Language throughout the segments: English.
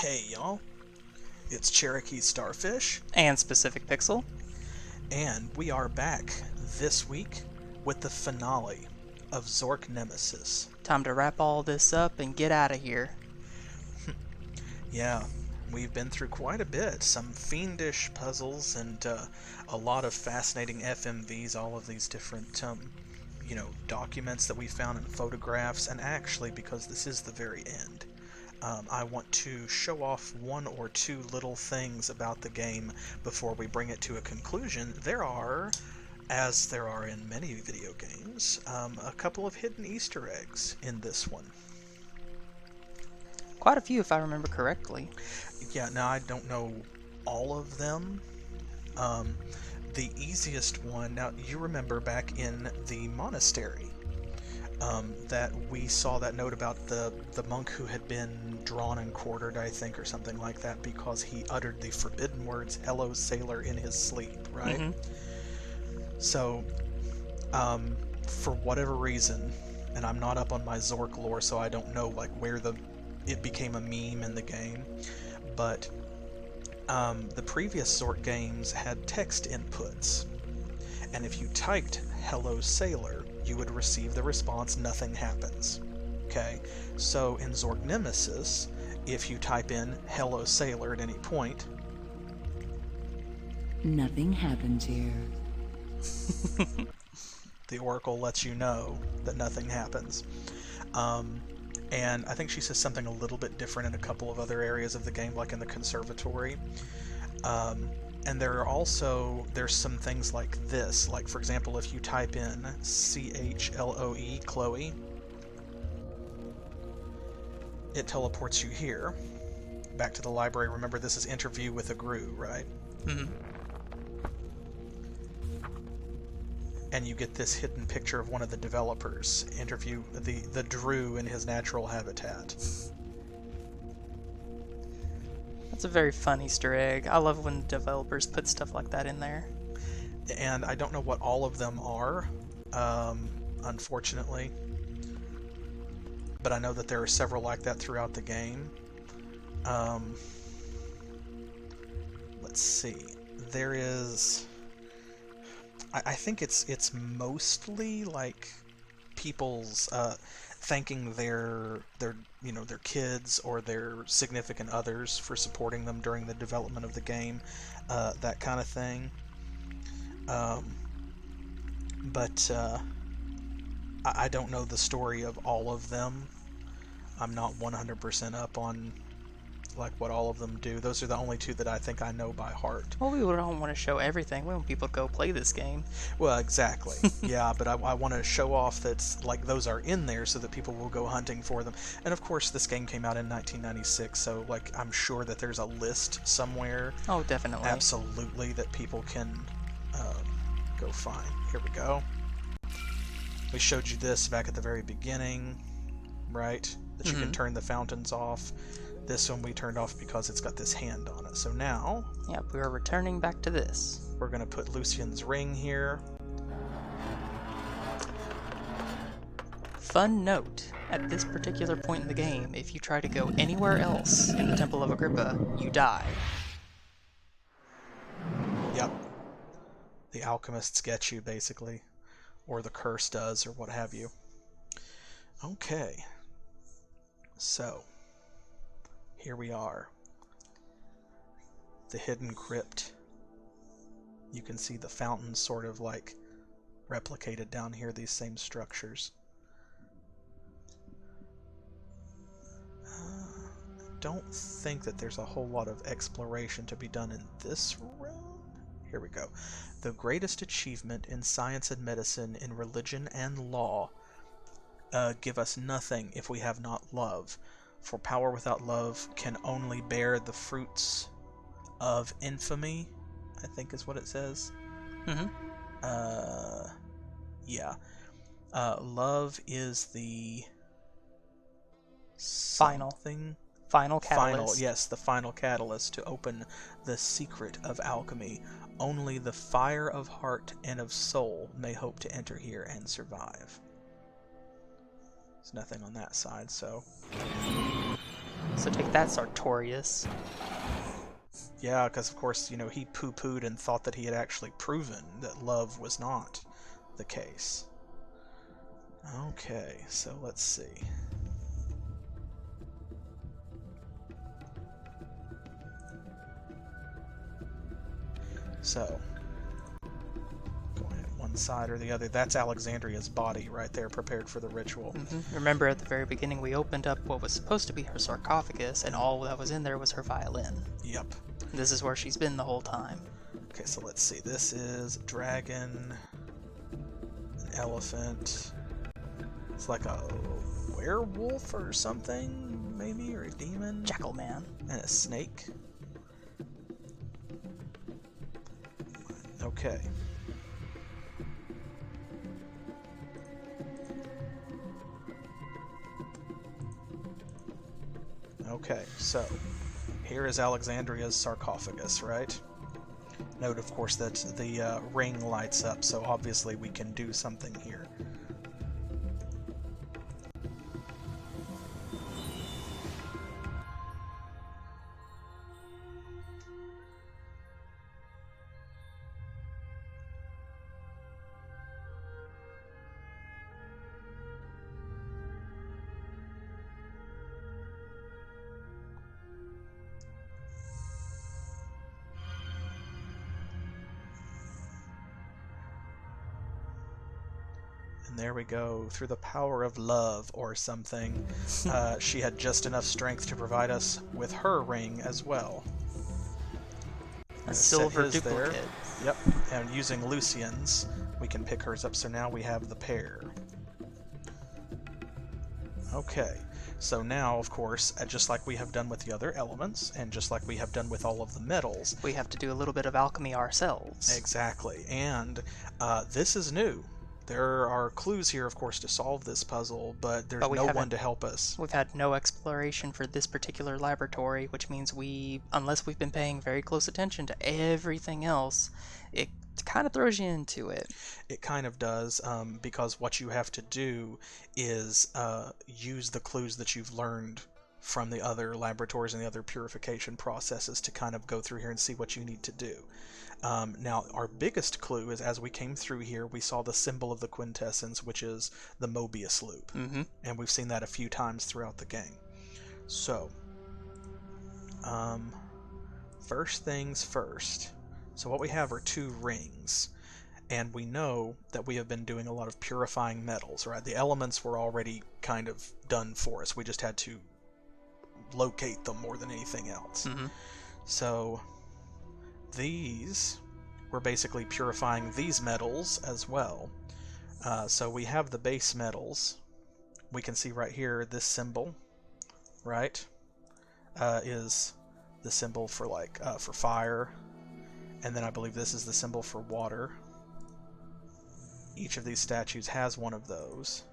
Hey y'all, it's CherokeeStarfish, And SpecificPixel. and we are back this week with the finale of Zork Nemesis. Time to wrap all this up and get out of here. Yeah, we've been through quite a bit, some fiendish puzzles and a lot of fascinating FMVs, all of these different documents that we found in photographs, and actually, because this is the very end, I want to show off one or two little things about the game before we bring it to a conclusion. There are, as there are in many video games, a couple of hidden Easter eggs in this one. Quite a few, if I remember correctly. Yeah, now I don't know all of them. The easiest one, now you remember back in the monastery, that we saw that note about the monk who had been drawn and quartered, I think, or something like that, because he uttered the forbidden words, "Hello, sailor," in his sleep, right? Mm-hmm. So, for whatever reason, and I'm not up on my Zork lore, so I don't know like where it became a meme in the game, but the previous Zork games had text inputs, and if you typed "Hello, sailor," you would receive the response, "Nothing happens." Okay, so in Zork Nemesis, if you type in "Hello, sailor" at any point, nothing happens here. the Oracle lets you know that nothing happens. And I think she says something a little bit different in a couple of other areas of the game, like in the conservatory. And there's some things like this, like for example, if you type in CHLOE, Chloe, it teleports you here, back to the library. Remember, this is interview with a Gru, right? Mm-hmm. And you get this hidden picture of one of the developers, interview the Drew in his natural habitat. That's a very fun Easter egg. I love when developers put stuff like that in there. And I don't know what all of them are, unfortunately. But I know that there are several like that throughout the game. Let's see. There is... I think it's mostly like people's thanking their kids or their significant others for supporting them during the development of the game, that kind of thing. But I don't know the story of all of them. I'm not 100% up on like what all of them do. Those are the only two that I think I know by heart. Well, we don't want to show everything. We want people to go play this game. Well, exactly. Yeah, but I want to show off that like those are in there so that people will go hunting for them. And of course, this game came out in 1996, so like I'm sure that there's a list somewhere. Oh, definitely. Absolutely, that people can go find. Here we go. We showed you this back at the very beginning, right? That you can turn the fountains off. This one we turned off because it's got this hand on it. So now... Yep, we are returning back to this. We're going to put Lucian's ring here. Fun note, at this particular point in the game, if you try to go anywhere else in the Temple of Agrippa, you die. Yep. The alchemists get you, basically. Or the curse does, or what have you. Okay. So... here we are. The hidden crypt. You can see the fountains sort of like replicated down here, these same structures. Don't think that there's a whole lot of exploration to be done in this room. Here we go. The greatest achievement in science and medicine, in religion and law, give us nothing if we have not love. For power without love can only bear the fruits of infamy, I think is what it says. Mm-hmm. Yeah. Love is the Final catalyst. Yes, the final catalyst to open the secret of alchemy. Only the fire of heart and of soul may hope to enter here and survive. There's nothing on that side, so... So take that, Sartorius. Yeah, because of course, he poo-pooed and thought that he had actually proven that love was not the case. Okay, so let's see. So, going at one side or the other. That's Alexandria's body right there, prepared for the ritual. Remember at the very beginning we opened up what was supposed to be her sarcophagus, and all that was in there was her violin. Yep. This is where she's been the whole time. Okay, so let's see. This is a dragon, an elephant. It's like a werewolf or something, maybe, or a demon. Jackal man. And a snake. Okay. Okay, so here is Alexandria's sarcophagus, right? Note, of course, that the ring lights up, so obviously we can do something here. And there we go, through the power of love or something. She had just enough strength to provide us with her ring as well. A silver Set his duplicate. there. Yep, and using Lucian's, we can pick hers up, so now we have the pair. Okay, so now, of course, just like we have done with the other elements, and just like we have done with all of the metals... We have to do a little bit of alchemy ourselves. Exactly, and this is new. There are clues here, of course, to solve this puzzle, but there's no one to help us. We've had no exploration for this particular laboratory, which means unless we've been paying very close attention to everything else, it kind of throws you into it. It kind of does, because what you have to do is use the clues that you've learned from the other laboratories and the other purification processes to kind of go through here and see what you need to do. Now, our biggest clue is, as we came through here, we saw the symbol of the Quintessence, which is the Mobius loop. And we've seen that a few times throughout the game. So, first things first. So what we have are 2 rings. And we know that we have been doing a lot of purifying metals, right? The elements were already kind of done for us. We just had to locate them more than anything else. So... these, we're basically purifying these metals as well. So we have the base metals. We can see right here, this symbol, right, is the symbol for for fire. And then I believe this is the symbol for water. Each of these statues has one of those.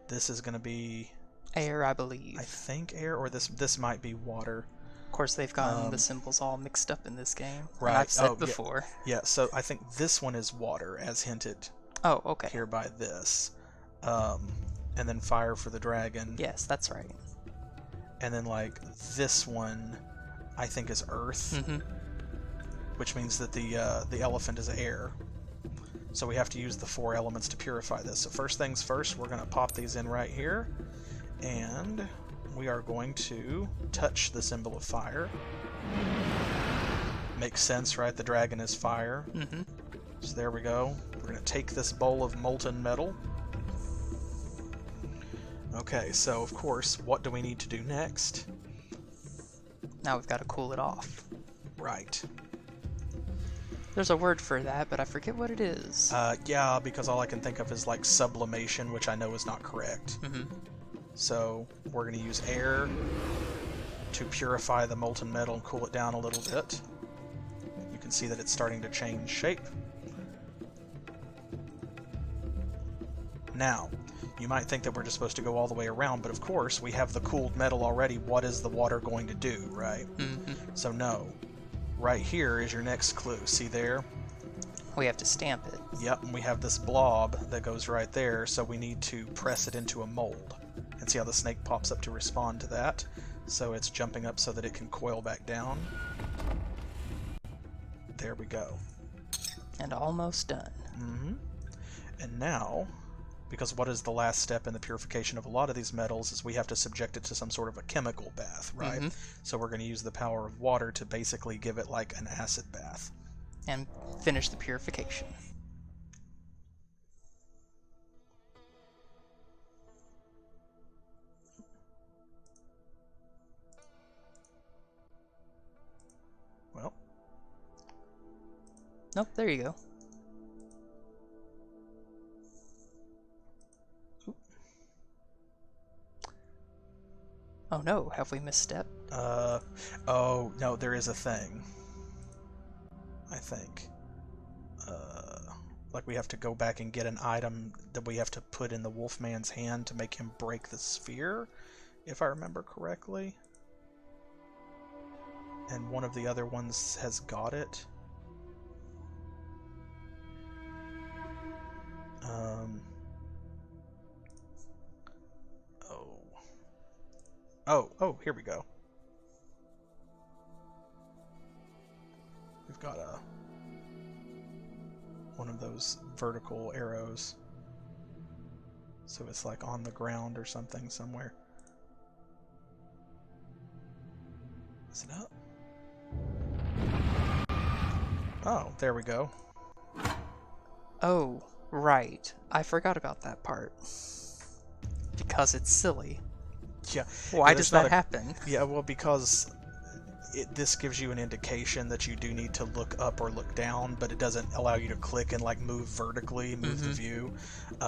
This is going to be... air, I believe. I think air, or this might be water. Of course, they've gotten the symbols all mixed up in this game. Right. And I've said before. Yeah, so I think this one is water, as hinted Oh, okay. here by this. And then fire for the dragon. Yes, that's right. And then, this one, I think, is earth. Which means that the elephant is air. So we have to use the 4 elements to purify this. So first things first, we're going to pop these in right here. And... we are going to touch the symbol of fire. Makes sense, right? The dragon is fire. So there we go. We're going to take this bowl of molten metal. Okay, so of course, what do we need to do next? Now we've got to cool it off. Right. There's a word for that, but I forget what it is. Yeah, because all I can think of is sublimation, which I know is not correct. So we're going to use air to purify the molten metal and cool it down a little bit. You can see that it's starting to change shape. Now, you might think that we're just supposed to go all the way around, but of course, we have the cooled metal already. What is the water going to do, right? So no. Right here is your next clue. See there? We have to stamp it. Yep, and we have this blob that goes right there, so we need to press it into a mold. And see how the snake pops up to respond to that. So it's jumping up so that it can coil back down. There we go. And almost done. Mm-hmm. And now, because what is the last step in the purification of a lot of these metals is we have to subject it to some sort of a chemical bath, right? Mm-hmm. So we're going to use the power of water to basically give it like an acid bath. And finish the purification. Well. Nope, there you go. Oh no, have we misstepped? Oh, no, there is a thing. I think. Like we have to go back and get an item that we have to put in the Wolfman's hand to make him break the sphere, if I remember correctly. And one of the other ones has got it. Oh, here we go. We've got one of those vertical arrows. So it's like on the ground or something somewhere. Is it up? Oh, there we go. Oh, right. I forgot about that part. Because it's silly. Yeah. Why Yeah, does there's that happen? Yeah, well, because this gives you an indication that you do need to look up or look down, but it doesn't allow you to click and like move vertically, move the view.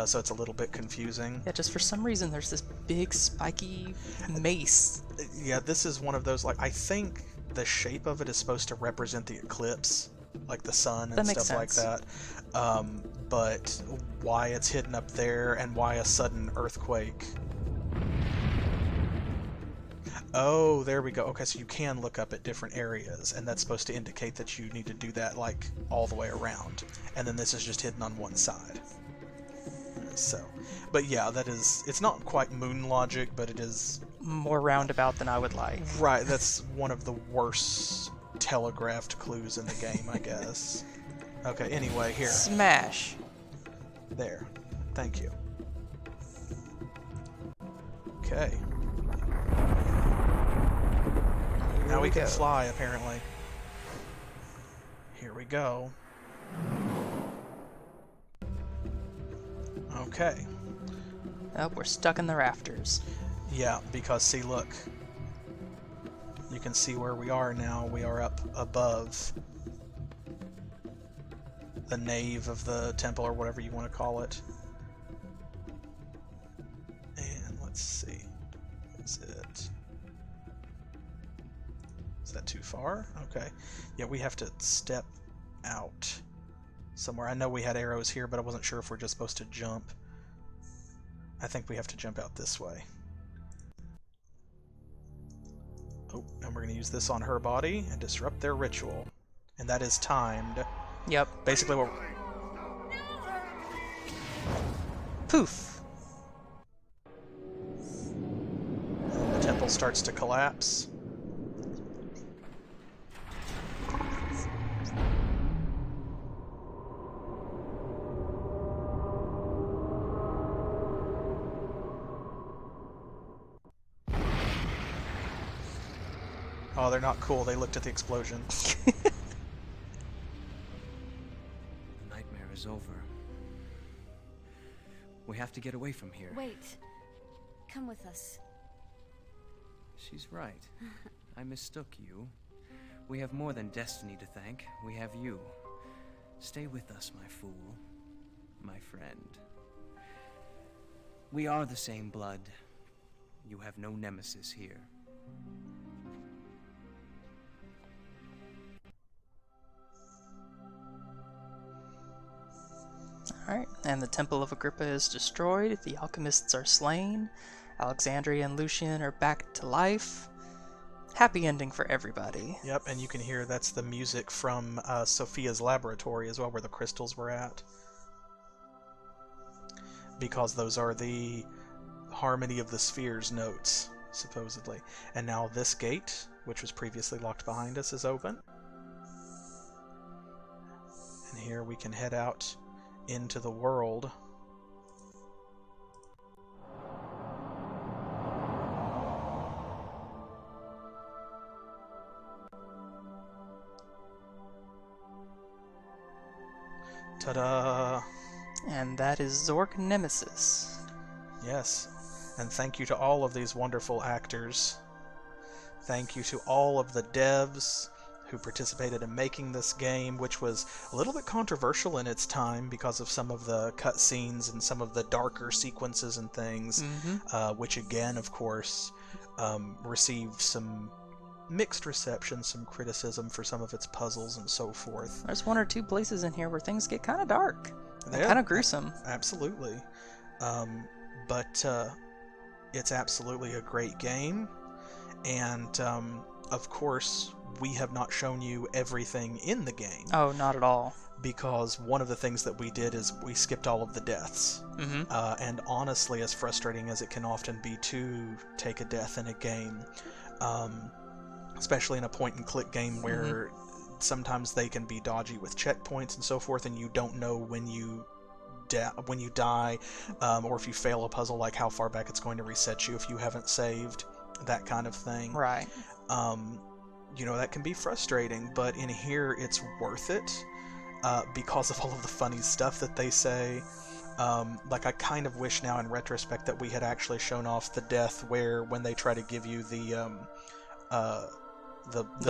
So it's a little bit confusing. Yeah, just for some reason there's this big spiky mace. Yeah, this is one of those, like, I think the shape of it is supposed to represent the eclipse, like the sun and stuff like that. But why it's hidden up there and why a sudden earthquake. Oh, there we go. Okay, so you can look up at different areas, and that's supposed to indicate that you need to do that, like, all the way around. And then this is just hidden on one side. So, but yeah, that is, it's not quite moon logic, but it is... More roundabout than I would like. Right, that's one of the worst telegraphed clues in the game, I guess. Okay, anyway, here. Smash! There. Thank you. Okay. Now we can fly, apparently. Here we go. Okay. Oh, we're stuck in the rafters. Yeah, because see, look. You can see where we are now. We are up above the nave of the temple, or whatever you want to call it. And let's see. Is it... Is that too far? Okay. Yeah, we have to step out somewhere. I know we had arrows here, but I wasn't sure if we're just supposed to jump. I think we have to jump out this way. Oh, and we're going to use this on her body and disrupt their ritual. And that is timed. Yep. Basically what... Poof! The temple starts to collapse. Oh, they're not cool. They looked at the explosion. The nightmare is over. We have to get away from here. Wait. Come with us. She's right. I mistook you. We have more than destiny to thank. We have you. Stay with us, my fool. My friend. We are the same blood. You have no nemesis here. Alright, and the Temple of Agrippa is destroyed, the alchemists are slain, Alexandria and Lucian are back to life. Happy ending for everybody. Yep, and you can hear that's the music from Sophia's laboratory as well, where the crystals were at. Because those are the Harmony of the Spheres notes, supposedly. And now this gate, which was previously locked behind us, is open. And here we can head out into the world. Ta-da! And that is Zork Nemesis. Yes, and thank you to all of these wonderful actors. Thank you to all of the devs who participated in making this game, which was a little bit controversial in its time because of some of the cutscenes and some of the darker sequences and things, which again, of course, received some mixed reception, some criticism for some of its puzzles and so forth. There's one or two places in here where things get kind of dark. Yeah, Kind of gruesome. Absolutely. But it's absolutely a great game. And, of course, we have not shown you everything in the game. Oh, not at all. Because one of the things that we did is we skipped all of the deaths. And honestly, as frustrating as it can often be to take a death in a game, especially in a point-and-click game where sometimes they can be dodgy with checkpoints and so forth, and you don't know when you die, or if you fail a puzzle, like how far back it's going to reset you if you haven't saved, that kind of thing. Right. You know, that can be frustrating, but in here it's worth it because of all of the funny stuff that they say. Like, I kind of wish now in retrospect that we had actually shown off the death where when they try to give you the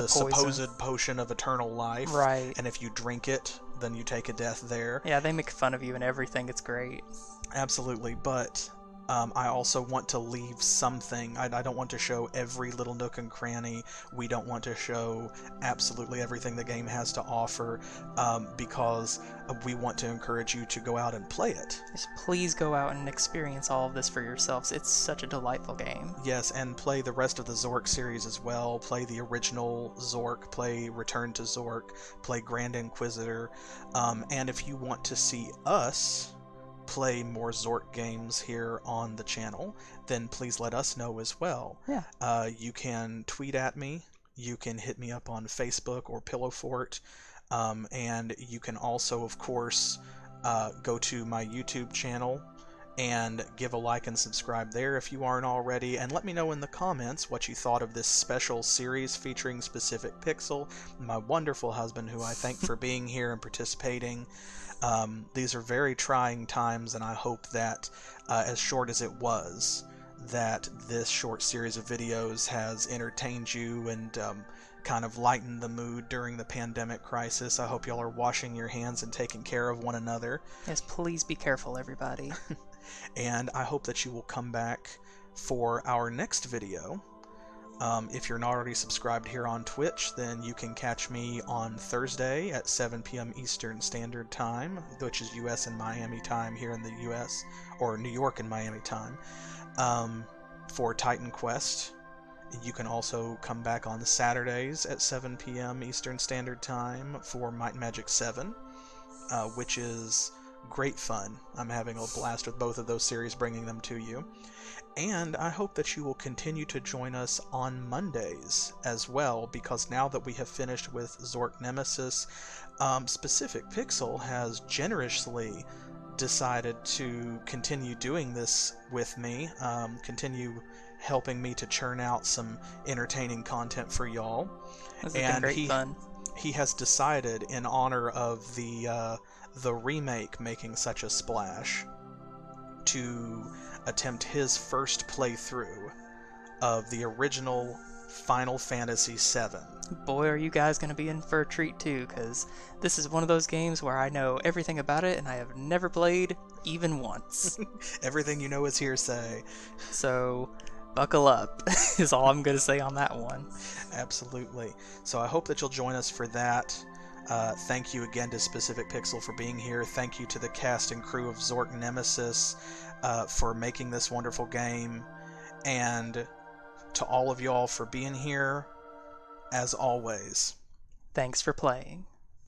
supposed potion of eternal life, right? And if you drink it, then you take a death there. Yeah, they make fun of you and everything. It's great. Absolutely, but I also want to leave something. I don't want to show every little nook and cranny. We don't want to show absolutely everything the game has to offer, because we want to encourage you to go out and play it. Just please go out and experience all of this for yourselves. It's such a delightful game. Yes, and play the rest of the Zork series as well. Play the original Zork, play Return to Zork, play Grand Inquisitor, and if you want to see us play more Zork games here on the channel, then please let us know as well. Yeah. You can tweet at me, you can hit me up on Facebook or Pillow Fort, and you can also, of course, go to my YouTube channel and give a like and subscribe there if you aren't already, and let me know in the comments what you thought of this special series featuring SpecificPixel, my wonderful husband, who I thank for being here and participating. These are very trying times, and I hope that, as short as it was, that this short series of videos has entertained you and kind of lightened the mood during the pandemic crisis. I hope y'all are washing your hands and taking care of one another. Yes, please be careful, everybody. And I hope that you will come back for our next video. If you're not already subscribed here on Twitch, then you can catch me on Thursday at 7 p.m. Eastern Standard Time, which is US and Miami time here in the US, or New York and Miami time, for Titan Quest. You can also come back on Saturdays at 7 p.m. Eastern Standard Time for Might and Magic 7, which is great fun. I'm having a blast with both of those series, bringing them to you. And I hope that you will continue to join us on Mondays as well, because now that we have finished with Zork Nemesis, SpecificPixel has generously decided to continue doing this with me, continue helping me to churn out some entertaining content for y'all. This has been great fun. He has decided, in honor of the remake making such a splash, to attempt his first playthrough of the original Final Fantasy VII. Boy, are you guys going to be in for a treat too, because this is one of those games where I know everything about it and I have never played even once. Everything you know is hearsay. So buckle up is all I'm going to say on that one. Absolutely. So I hope that you'll join us for that. Thank you again to SpecificPixel for being here. Thank you to the cast and crew of Zork Nemesis for making this wonderful game. And to all of y'all for being here, as always. Thanks for playing.